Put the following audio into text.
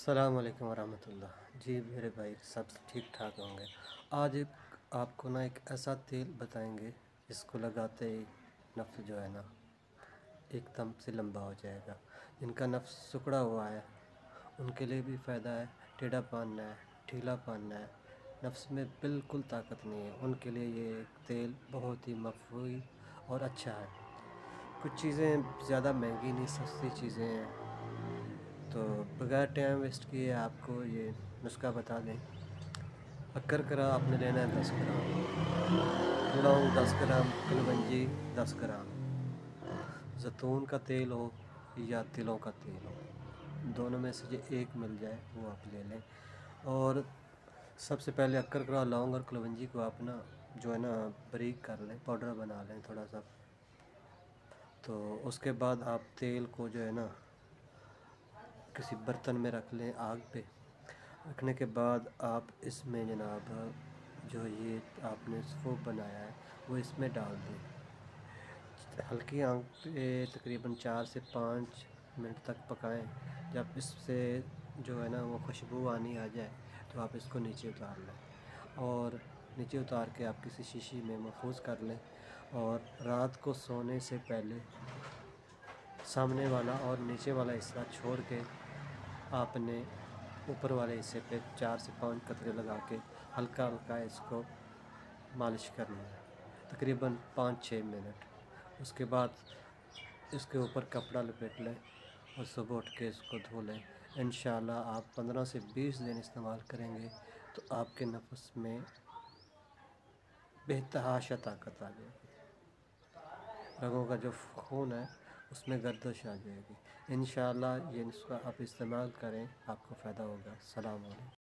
अस्सलाम वालेकुम वरहमतुल्लाह। जी मेरे भाई सब ठीक ठाक होंगे। आज आपको ना एक ऐसा तेल बताएंगे जिसको लगाते ही नफ्स जो है ना एकदम से लंबा हो जाएगा। जिनका नफ्स सिकुड़ा हुआ है उनके लिए भी फ़ायदा है। टेढ़ा पानना है, ढीला पानना है, नफ्स में बिल्कुल ताकत नहीं है, उनके लिए ये तेल बहुत ही मफीद और अच्छा है। कुछ चीज़ें ज़्यादा महंगी नहीं, सस्ती चीज़ें हैं। तो बगैर टाइम वेस्ट किए आपको ये नुस्खा बता दें। शक्करकरा आपने लेना है 10 ग्राम, लौंग 10 ग्राम, कलवंजी 10 ग्राम, जैतून का तेल हो या तिलों का तेल हो, दोनों में से जो एक मिल जाए वो आप ले लें। और सबसे पहले शक्करकरा, लौंग और कलवंजी को आप ना जो है ना बारीक कर लें, पाउडर बना लें थोड़ा सा। तो उसके बाद आप तेल को जो है ना किसी बर्तन में रख लें, आग पे रखने के बाद आप इसमें जनाब जो ये आपने सूप बनाया है वो इसमें डाल दें। हल्की आंच पे तकरीबन 4 से 5 मिनट तक पकाएं। जब इससे जो है ना वो खुशबू आनी आ जाए तो आप इसको नीचे उतार लें, और नीचे उतार के आप किसी शीशी में महफूज कर लें। और रात को सोने से पहले सामने वाला और नीचे वाला हिस्सा छोड़ के आपने ऊपर वाले हिस्से पे 4 से 5 कतरे लगा के हल्का हल्का इसको मालिश करना है, तकरीबन 5-6 मिनट। उसके बाद इसके ऊपर कपड़ा लपेट लें और सुबह उठ के इसको धो लें। इंशाल्लाह आप 15 से 20 दिन इस्तेमाल करेंगे तो आपके नफ्स में बेतहाशा ताकत आ जाएगी। रगों का जो खून है उसमें गर्दिश आ जाएगी। इंशाल्लाह ये नुस्खा आप इस्तेमाल करें, आपको फ़ायदा होगा। सलाम अलैकुम।